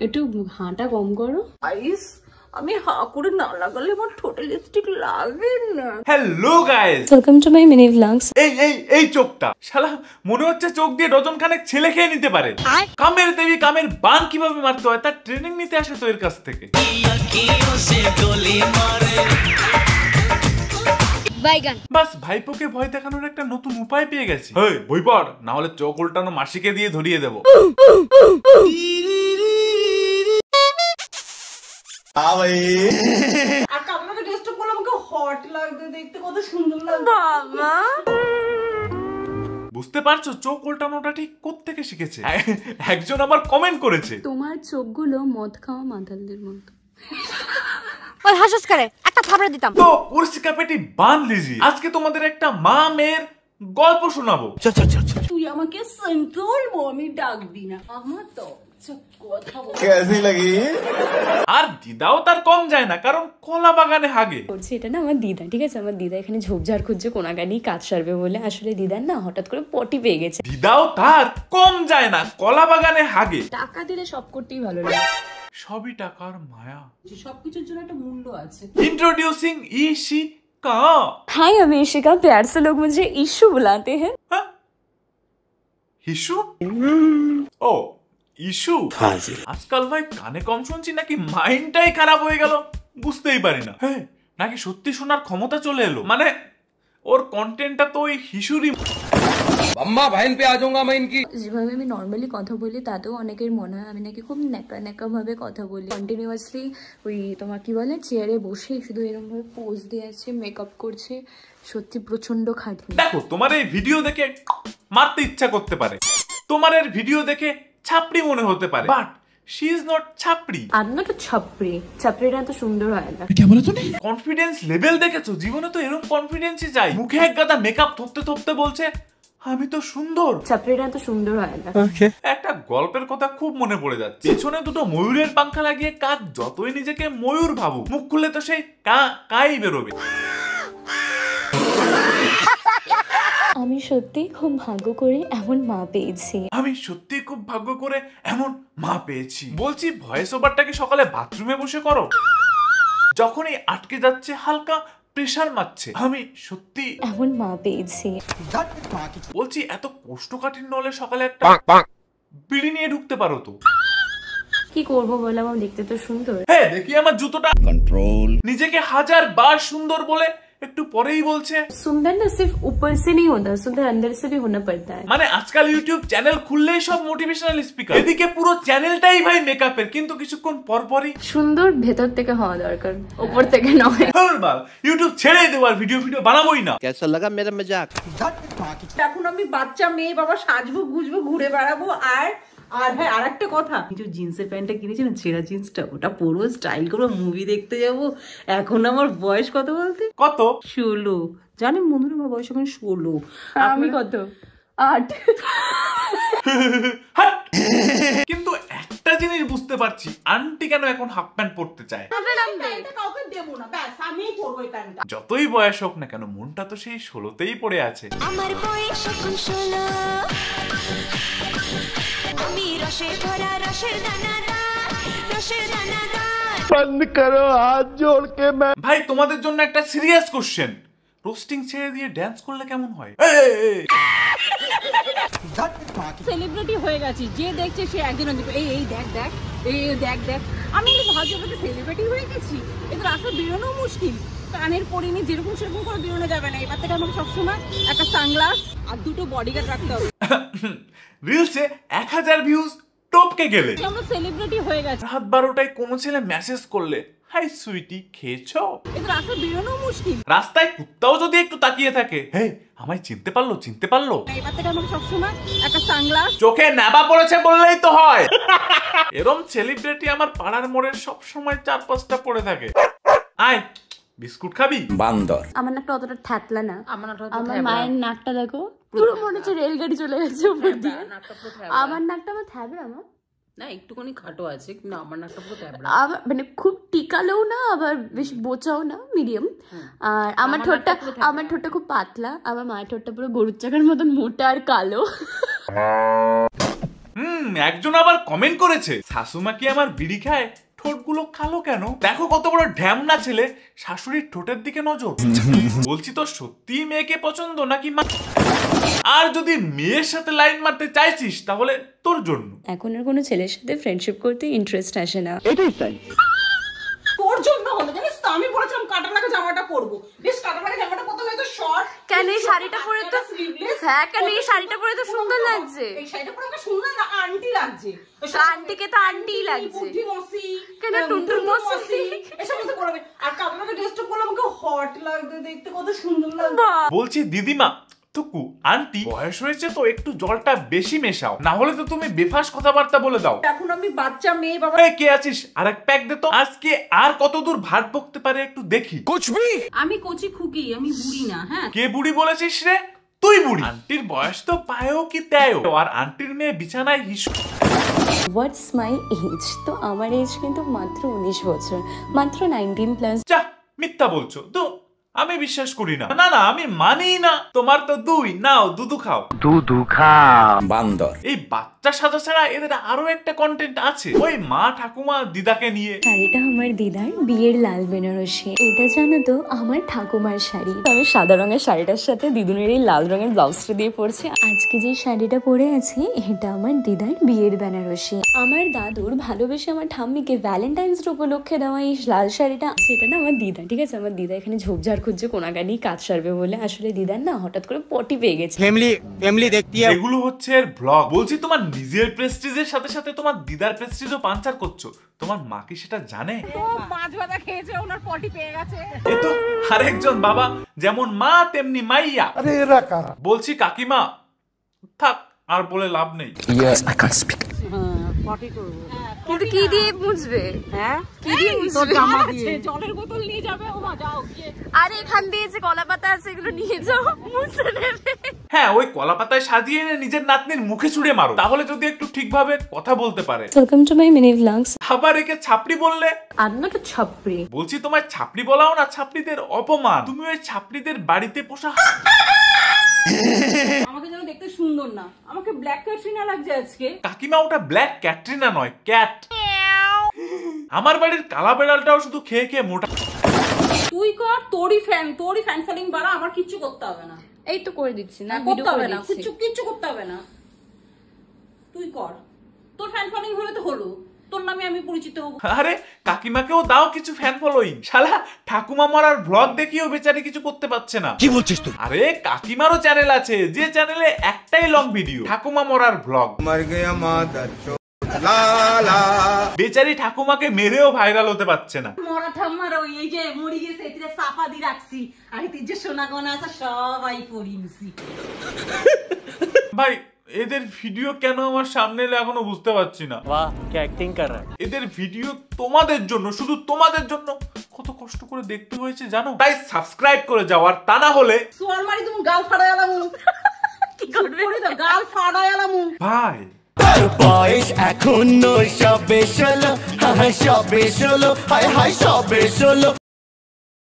একটু হাঁটা কম করো। আইস আমি হা করে না লাগালে আমার ঠোঁটে লিপস্টিক লাগে না। Hello guys, welcome to my mini vlogs. এই চোখটা শালা মনে হচ্ছে চোখ দিয়ে ডজন খানেক ছেলে খেয়ে নিতে পারে। কামের দেবী কামের বান কিভাবে মারতে হয় তার ট্রেনিং নিতে আসে তো এর কাছ থেকে। বাস ভাইপোকে ভয় দেখানোর একটা নতুন উপায় পেয়ে গেছি। হেই বই পড়, না হলে চোখ উল্টানো মাসিকে দিয়ে ধরিয়ে দেবো। বুঝতে পারছো চোখ উল্টানোটা ঠিক কোত্থেকে শিখেছে? একজন আমার কমেন্ট করেছে, তোমার চোখগুলো মদ খাওয়া মাতালদের মতো। ওই হাসস করে একটা থাবড়া দিতাম। তো কুরসি কাপেটি বাঁধ লিজিয়ে আজকে তোমাদের একটা মা মেয়ের গল্প শোনাবো। তুই আমাকে সেন্ট্রাল মমি ডাক দি না, আমার তো আর দিদাও তার কম যায় না, কারণ কলা বাগানে হাগে করছে। এটা না আমার দিদা, ঠিক আছে? আমার দিদা এখানে ঝোপঝাড় খুঁজছে কোনাগানি কাজ সারবে বলে। আসলে দিদার না হঠাৎ করে পটি পেয়ে গেছে। দিদাও তার কম যায় না, কলা বাগানে হাগে। টাকা দিলে সব করতেই ভালো লাগে, সবই টাকার মায়া, সবকিছুর জন্য একটা মূল্য আছে। इंट्रोड्यूसिंग ईशिका। हाय আমি इशिका, प्यार से लोग मुझे ईशु बुलाते हैं। ইস্যু? ও ইস্যু। আজকাল ভাই কানে কম শুনছি নাকি মাইন্ডটাই খারাপ হয়ে গেল বুঝতেই পারি না। হ্যাঁ নাকি সত্যি শোনার ক্ষমতা চলে এলো, মানে ওর কন্টেন্টটা তো ওই হিসুরি। अम्मा बहन पे आ जाऊंगा मैं इनकी। যেভাবে আমি নর্মালি কথা বলি তাতেও অনেকের মনে হয় আমি নাকি খুব ন্যাকা ন্যাকা ভাবে কথা বলি। কন্টিনিউয়াসলি ওই তোমার কি বলে চেয়ারে বসে শুধু এরকম ভাবে পোজ দিয়ে আছে, মেকআপ করছে। সত্যি প্রচন্ড খাটনি। দেখো তোমার এই ভিডিও দেখে মারতে ইচ্ছা করতে পারে, তোমার এর ভিডিও দেখে ছাপড়ি মনে হতে পারে, বাট শি ইজ নট ছাপড়ি। আমি না তো ছাপড়ি, ছাপড়িটা তো সুন্দর হয় না। কি বলে তুমি? কনফিডেন্স লেভেল দেখেছো? জীবনে তো এরকম কনফিডেন্সই চাই। মুখে এক গাদা মেকআপ থপতে থপতে বলছে আমি তো সুন্দর। ছাপড়িটা তো সুন্দর হয় না। একটা গল্পের কথা খুব মনে পড়ে যাচ্ছে। পেছনে দুটো ময়ূরের পাংখা লাগিয়ে কাক যতই নিজেকে ময়ূর ভাবুক, মুখ খুললে তো সেই কাই বেরোবে। আমি সত্যি খুব ভাগ্য করে এমন মা পেয়েছি। আমি সত্যি খুব ভাগ্য করে এমন মা পেয়েছি। বলছি ভয়েস ওভারটাকে সকালে বাথরুমে বসে করো, যখনই আটকে যাচ্ছে হালকা প্রেসার মারছে। আমি সত্যি এমন মা পেয়েছি। বলছি এত কোষ্ঠকাঠিন্য হলে সকালে একটা বিড়ি নিয়ে ঢুকতে পারো তো। কি করবো বললাম, আমি দেখতে তো সুন্দর। হ্যাঁ দেখি আমার জুতোটা। কন্ট্রোল। নিজেকে 1000 বার সুন্দর বলে একটু পরেই বলছে सुंदर ना सिर्फ ऊपर से नहीं होता, सुंदर अंदर से भी होना पड़ता है। মানে আজকাল ইউটিউব চ্যানেল খুললেই সব মোটিভেশনাল স্পিকার, এদিকে পুরো চ্যানেলটাই ভাই মেকআপের, কিন্তু কিছুক্ষণ পরপরই সুন্দর ভেতর থেকে হওয়া দরকার, উপর থেকে নয়। হরবাল ইউটিউব ছেড়েই দেব আর ভিডিও বানাবোই না। कैसा लगा मेरा मजाक? এখন আমি বাচ্চা মেয়ে বাবা সাজবো গুজবো ঘুরে বেড়াবো। আর হ্যাঁ আর একটা কথা, যে জিন্সের প্যান্টটা কিনেছি না, ছেঁড়া জিন্সটা, ওটা পরবো, স্টাইল করবো, মুভি দেখতে যাবো। এখন আমার বয়স কত বলতে? কত? 16। জানেন বন্ধুরা আমার বয়স এখন 16। আমি কত? 8। কিন্তু একটা জিনিস বুঝতে পারছি, আন্টি কেন এখন হাফ প্যান্ট পরতে চায়। কাউকে দেবো না, ব্যাস আমিই পরবো এই প্যান্টটা। যতই বয়স হোক না কেন মনটা তো সেই 16তেই পড়ে আছে। আমার বয়স এখন 16, আমি রসের ভরা রসের দানাদার, রসের দানাদার। बंद करो हाथ जोड़ के मैं। ভাই তোমাদের জন্য একটা সিরিয়াস কোশ্চেন, রোস্টিং ছেড়ে দিয়ে ড্যান্স করলে কেমন হয়? সেলিব্রিটি হয়ে গেছি, যে দেখছে সে একজন এই দেখ দেখ, এই দেখ দেখ। আমি ভাবছি আমাকে সেলিব্রিটি হয়ে গেছি, কিন্তু রাস্তা বেরোনো মুশকিল। কানের পরিনি যেরকম সেরকম করে বেরোনো যাবে না। এবার থেকে আমাকে সবসময় একটা সানগ্লাস আর দুটো বডিগার্ড রাখতে হবে। রিলসে 1000 ভিউজ টপকে গেলে আমরা সেলিব্রিটি হয়ে গেছি। রাত 12টায় কোনো ছেলে মেসেজ করলে হাই সুইটি খেয়েছো? কিন্তু রাস্তা বেরোনো মুশকিল। রাস্তায় কুত্তাও যদি একটু তাকিয়ে থাকে, হে আমায় চিনতে পারলো। এবার থেকে আমাকে সবসময় একটা সানগ্লাস, চোখে নাবা পড়েছে বললেই তো হয়। এরম সেলিব্রিটি আমার পাড়ার মোড়ে সব সময় 4-5টা পড়ে থাকে। আয় বিস্কুট খাবি? বান্দর। আমার নাকটা অতটা থ্যাতলা না। আমার মায়ের নাকটা দেখো, পুরো মনে হচ্ছে রেলগাড়ি চলে গেছে উপর দিয়ে। আমার নাকটা আমার থ্যাবলা আমার না, একটুখানি খাটো আছে, কিন্তু আমার নাকটা পুরো থ্যাবলা। আবার মানে খুব টিকালেও না, আবার বেশ বোচাও না, মিডিয়াম। আর আমার ঠোঁটটা খুব পাতলা। আমার মায়ের ঠোঁটটা পুরো গরুর চাকার মতন মোটা আর কালো। একজন আবার কমেন্ট করেছে, শাশুমা কি আমার বিড়ি খায়, ঠোঁটগুলো কালো কেন? দেখো কত বড় ঢ্যামনা ছেলে, শাশুড়ির ঠোঁটের দিকে নজর। বলছি তো সত্যি মেয়েকে পছন্দ নাকি মা? আর যদি মেয়ের সাথে লাইন মারতে চাইছিস তাহলে তোর জন্য। এখন আর কোনো ছেলের সাথে ফ্রেন্ডশিপ করতে ইন্টারেস্ট আসে না। এটাই তাই। তোর জন্য হলো, জানিস তো আমি বলেছিলাম কাটা লাগা জামাটা পরবো, বেশ কাটা লাগা জামাটা কত হয়তো শর্ট। কেন এই শাড়িটা পরে তো, হ্যাঁ কেন এই শাড়িটা পরে তো সুন্দর লাগছে। এই শাড়িটা পরে আমাকে সুন্দর না আন্টি লাগছে। আন্টিকে তো আন্টিই লাগছে। বুদ্ধি মসি কেন টুনটুন মসি এসব তো পরবে। আর কাটা লাগা ড্রেসটা পরলে আমাকে হট লাগবে, দেখতে কত সুন্দর লাগবে। বলছি দিদিমা টুকু আন্টি, বয়স হয়েছে তো একটু জলটা বেশি মেশাও, না হলে তো তুমি বেফাস কথাবার্তা বলে দাও। এখন আমি বাচ্চা মেয়ে বাবা। এই কে আছিস? আরেক প্যাক দে তো। আজকে আর কতদূর ভাত বকতে পারে একটু দেখি। আমি কচি খুকি, আমি বুড়ি না। হ্যাঁ কে বুড়ি বলেছিস রে? তুই বুড়ি। আন্টির বয়স তো পায়ও কি তেও, আর আন্টির মেয়ে বিছানায় হিসু। হোয়াটস মাই এজ? তো আমার এজ কিন্তু মাত্র 19 বছর, মাত্র 19+। যা মিথ্যা বলছো তো, আমি বিশ্বাস করি না। না না আমি মানি না। তোমার তো দুই নাও, দুধু খাও। দুধু খাও বান্দর। এই বাচ্চা সাজা ছাড়া এদের আরো একটা কন্টেন্ট আছে, ওই মা ঠাকুমা দিদাকে নিয়ে। শাড়িটা আমার দিদার বিয়ের লাল বেনারসি। এটা জানো তো আমার ঠাকুমার শাড়ি। আমি সাদা রঙের শাড়িটার সাথে দিদুনের এই লাল রঙের ব্লাউজটা দিয়ে পরছি। আজকে যে শাড়িটা পরে আছি এটা আমার দিদার বিয়ের বেনারসি। আমার দাদুর ভালোবেসে আমার ঠাম্মিকে ভ্যালেন্টাইন্স ডে উপলক্ষে দেওয়া এই লাল শাড়িটা, সেটা না আমার দিদা, ঠিক আছে? আমার দিদা এখানে ঝোপঝাড় খুঁজছে কোনাগানি কাজ সারবে বলে। আসলে দিদার না হঠাৎ করে পটি পেয়ে গেছে। ফ্যামিলি দেখতি है। এগুলো হচ্ছে এর ব্লগ। বলছি তোমার নিজের প্রেস্টিজের সাথে সাথে তোমার দিদার প্রেস্টিজও পাঞ্চার করছো। তোমার মা কি সেটা জানে? তো মাছ ভাজা খেয়েছে, ওনার পটি পেয়ে গেছে। এ তো আরেকজন বাবা, যেমন মা তেমনি মাইয়া। আরে এরা কারা? বলছি কাকিমা থাক, আর বলে লাভ নেই। পটি করবো কিন্তু কি দিয়ে মুছবে? হ্যাঁ কি দিয়ে মুছবে? জামা দিয়ে জলের বোতল নিয়ে যাবে। ও মা যাও গিয়ে। আরে এখান দিয়ে যে কলা পাতা আছে এগুলো নিয়ে যাও, মুছে নেবে। হ্যাঁ ওই কলা পাতায় সাজিয়ে এনে নিজের নাতনির মুখে ছুঁড়ে মারো, তাহলে যদি একটু ঠিকভাবে কথা বলতে পারে। Welcome to my mini vlogs. আবার একে ছাপড়ি বললে? আমি না তো ছাপড়ি। বলছি তোমার ছাপড়ি বলাও না, ছাপড়িদের অপমান। তুমি ওই ছাপড়িদের বাড়িতে পোষা। আমাকে যেন দেখতে সুন্দর না, আমাকে ব্ল্যাক ক্যাটরিনা লাগছে আজকে। কাকিমা ওটা ব্ল্যাক ক্যাটরিনা নয়, ক্যাট। আমার বাড়ির কালা বেড়ালটাও শুধু খেয়ে খেয়ে মোটা। তুই কর, তোরই ফ্যান ফলোইং বাড়া, আমার কিচ্ছু করতে হবে না। এই তো করে দিচ্ছি না, ভিডিও করতে হবে করে না, দিচ্ছি। কিচ্ছু করতে হবে না। তুই কর, তোর ফ্যান ফলোইং হলে তো হলো, তোর নামে আমি পরিচিত হব। আরে কাকিমাকেও দাও কিছু ফ্যান ফলোইং। শালা ঠাকুমা মরার ব্লগ দেখিও বেচারি কিছু করতে পারছে না। কি বলছিস তুই? আরে কাকিমারও চ্যানেল আছে, যে চ্যানেলে একটাই লং ভিডিও, ঠাকুমা মরার ব্লগ। মর গয়া মাদার চোদ লা লা। বেচারি ঠাকুমাকে মেরেও ভাইরাল হতে পারছে না। মরা ঠাম্মার ওই এই যে মরি গেছে, এটা সাফা দি রাখছি, আর এই যে সোনা গনা আছে সবাই পরিমছি। ভাই এদের ভিডিও কেন আমার সামনে এলো এখনো বুঝতে পারছি না। वाह क्या एक्टिंग कर रहा है। এদের ভিডিও তোমাদের জন্য, শুধু তোমাদের জন্য কত কষ্ট করে দেখতে হয়েছে জানো? তাই সাবস্ক্রাইব করে যাও, আর তা না হলে সোয়াল মারি তুমি গাল ফাড়ায় আলামু। কি করবে? গাল ফাড়ায় আলামু ভাই। বয়স এখনো সবে 16, হায় সবে 16, হায় হায় সবে 16।